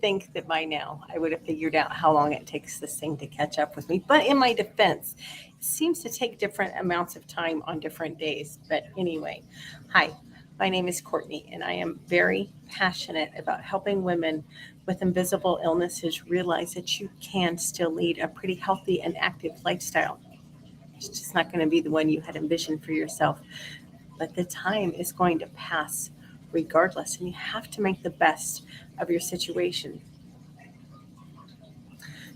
think that by now I would have figured out how long it takes this thing to catch up with me. But in my defense, it seems to take different amounts of time on different days. But anyway, hi, my name is Courtney, and I am very passionate about helping women with invisible illnesses realize that you can still lead a pretty healthy and active lifestyle. It's just not going to be the one you had envisioned for yourself, but the time is going to pass regardless, and you have to make the best of your situation.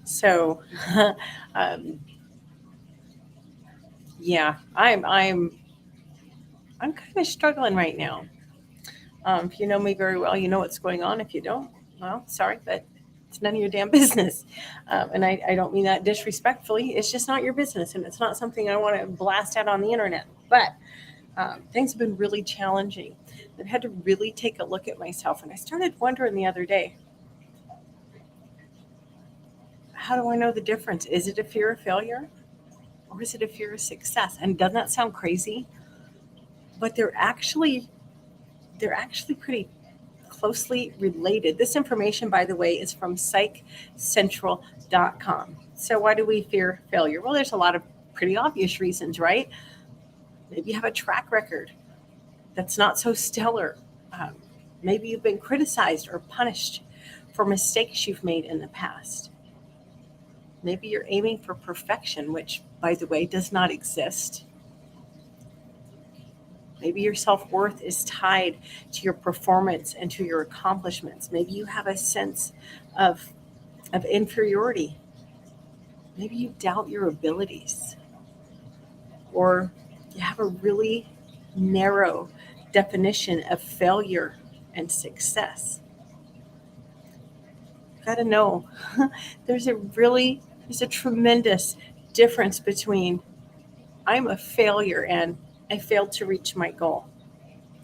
So, um, yeah, I'm kind of struggling right now. If you know me very well, you know what's going on. If you don't, well, sorry, but it's none of your damn business. And I don't mean that disrespectfully. It's just not your business, and it's not something I want to blast out on the internet. But things have been really challenging. I've had to really take a look at myself, and I started wondering the other day, how do I know the difference? Is it a fear of failure, or is it a fear of success? And doesn't that sound crazy? But they're actually pretty closely related. This information, by the way, is from psychcentral.com. So why do we fear failure? Well, there's a lot of pretty obvious reasons, right? Maybe you have a track record that's not so stellar. Um, Maybe you've been criticized or punished for mistakes you've made in the past. Maybe you're aiming for perfection, which, by the way, does not exist. Maybe your self worth is tied to your performance and to your accomplishments. Maybe you have a sense of, of inferiority. Maybe you doubt your abilities, or you have a really narrow definition of failure and success. Got to know there's a really, there's a tremendous difference between I'm a failure and I failed to reach my goal.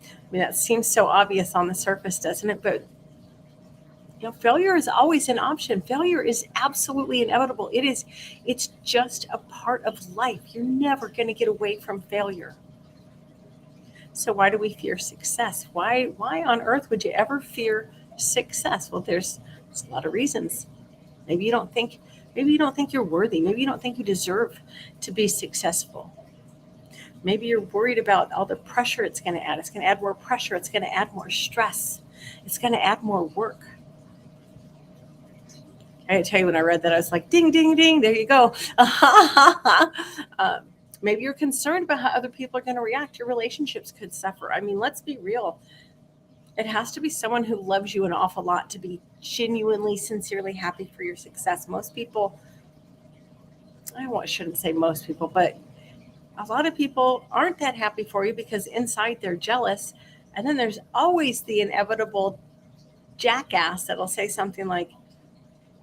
I mean, that seems so obvious on the surface, doesn't it? But failure is always an option. Failure is absolutely inevitable. It's just a part of life. You're never going to get away from failure. So why do we fear success? Why on earth would you ever fear success? Well, there's a lot of reasons. Maybe you don't think maybe you don't think you're worthy. Maybe you don't think you deserve to be successful. Maybe you're worried about all the pressure it's going to add. It's going to add more pressure. It's going to add more stress. It's going to add more work. I tell you, when I read that, I was like, ding, ding, ding, there you go. Maybe you're concerned about how other people are going to react. Your relationships could suffer. I mean, let's be real. It has to be someone who loves you an awful lot to be genuinely, sincerely happy for your success. Most people, shouldn't say most people, but a lot of people aren't that happy for you because inside they're jealous. And then there's always the inevitable jackass that'll say something like,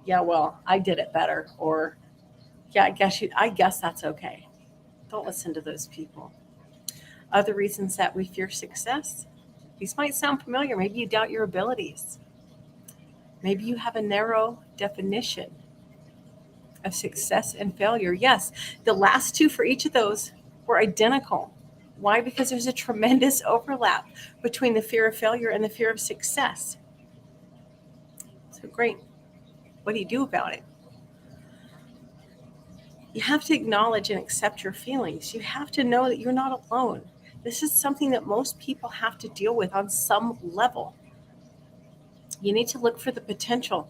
yeah, well, I did it better. Or, yeah, I guess that's okay. Don't listen to those people. Other reasons that we fear success. These might sound familiar. Maybe you doubt your abilities. Maybe you have a narrow definition of success and failure. Yes, the last two for each of those were identical. Why? Because there's a tremendous overlap between the fear of failure and the fear of success. So great. What do you do about it? You have to acknowledge and accept your feelings. You have to know that you're not alone. This is something that most people have to deal with on some level. You need to look for the potential.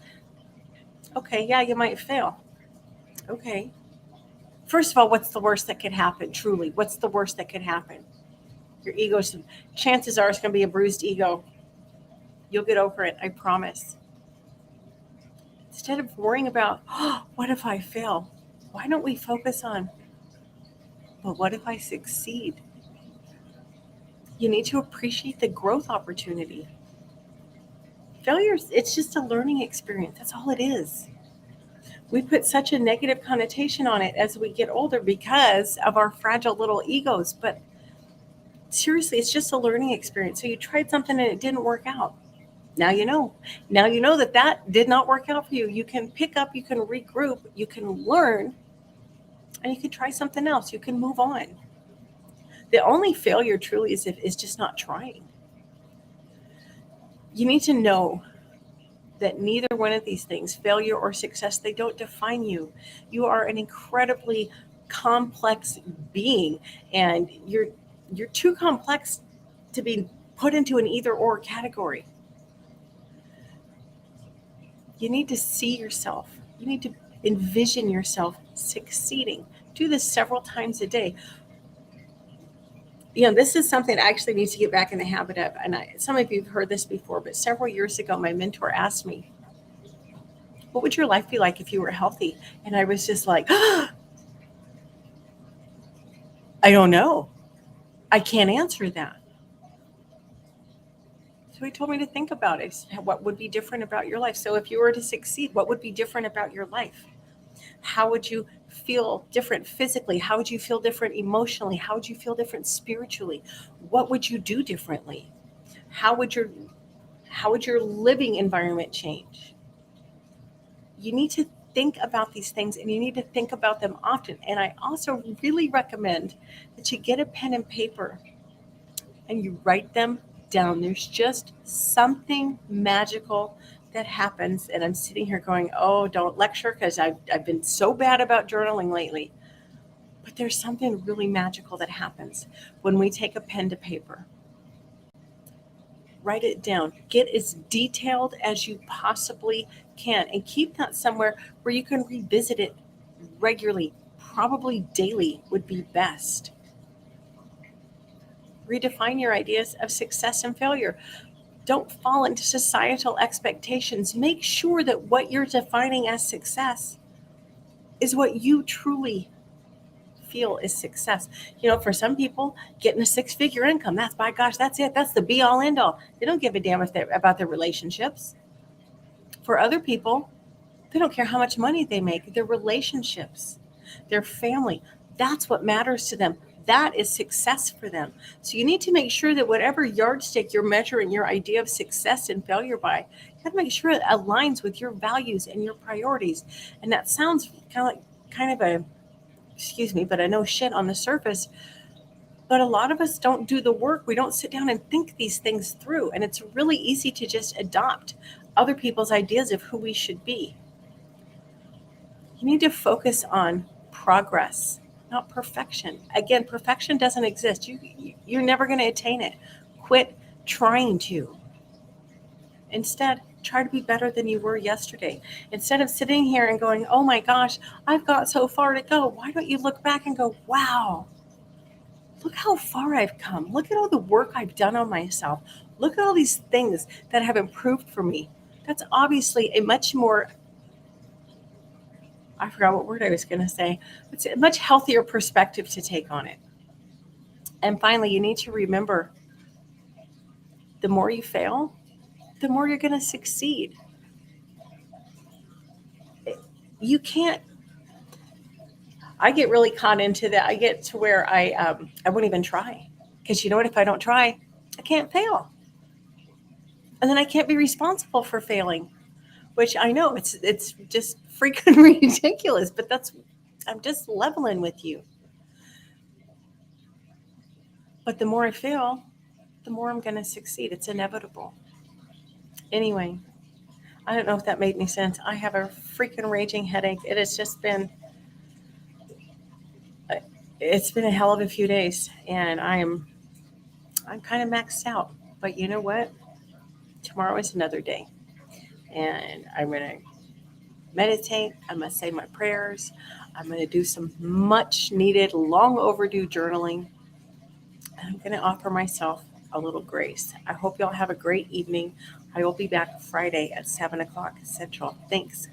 Okay, yeah, you might fail. Okay. First of all, what's the worst that could happen? Truly, what's the worst that could happen? Your ego's chances are it's going to be a bruised ego. You'll get over it, I promise. Instead of worrying about, oh, what if I fail? Why don't we focus on, but what if I succeed? You need to appreciate the growth opportunity. Failure, it's just a learning experience. That's all it is. We put such a negative connotation on it as we get older because of our fragile little egos. But seriously, it's just a learning experience. So you tried something and it didn't work out. Now you know. Now you know that that did not work out for you. You can pick up, you can regroup, you can learn, and you can try something else. You can move on. The only failure truly is just not trying. You need to know that neither one of these things, failure or success, they don't define you. You are an incredibly complex being, and you're too complex to be put into an either or category. You need to see yourself. You need to envision yourself succeeding. Do this several times a day. This is something I actually need to get back in the habit of. And some of you have heard this before, but several years ago, my mentor asked me, what would your life be like if you were healthy? And I was just like, I don't know. I can't answer that. So he told me to think about it. What would be different about your life? So if you were to succeed, what would be different about your life? How would you feel different physically? How would you feel different emotionally? How would you feel different spiritually? What would you do differently? How would your living environment change? You need to think about these things, and you need to think about them often. And I also really recommend that you get a pen and paper and you write them down. There's just something magical that happens. And I'm sitting here going, oh, don't lecture, because I've been so bad about journaling lately. But there's something really magical that happens when we take a pen to paper. Write it down. Get as detailed as you possibly can, and keep that somewhere where you can revisit it regularly. Probably daily would be best. Redefine your ideas of success and failure. Don't fall into societal expectations. Make sure that what you're defining as success is what you truly feel is success. For some people, getting a six-figure income, that's, by gosh, that's it. That's the be all end all. They don't give a damn about their relationships. For other people, they don't care how much money they make. Their relationships, their family, that's what matters to them. That is success for them. So you need to make sure that whatever yardstick you're measuring your idea of success and failure by, you got to make sure it aligns with your values and your priorities. And that sounds kind of a, excuse me, but I know shit on the surface. But a lot of us don't do the work. We don't sit down and think these things through. And it's really easy to just adopt other people's ideas of who we should be. You need to focus on progress, not perfection. Again, perfection doesn't exist. You're never going to attain it. Quit trying to. Instead, try to be better than you were yesterday. Instead of sitting here and going, oh my gosh, I've got so far to go, why don't you look back and go, wow, look how far I've come. Look at all the work I've done on myself. Look at all these things that have improved for me. That's obviously a much more, I forgot what word I was going to say. It's a much healthier perspective to take on it. And finally, you need to remember, the more you fail, the more you're going to succeed. You can't, I get really caught into that. I get to where I won't even try. Because you know what? If I don't try, I can't fail. And then I can't be responsible for failing, which I know it's just freaking ridiculous, but I'm just leveling with you. But the more I fail, the more I'm going to succeed. It's inevitable. Anyway, I don't know if that made any sense. I have a freaking raging headache. It has just been, it's been a hell of a few days, and I'm kind of maxed out. But you know what? Tomorrow is another day, and I'm going to meditate. I'm going to say my prayers. I'm going to do some much needed, long overdue journaling. And I'm going to offer myself a little grace. I hope y'all have a great evening. I will be back Friday at 7 o'clock Central. Thanks.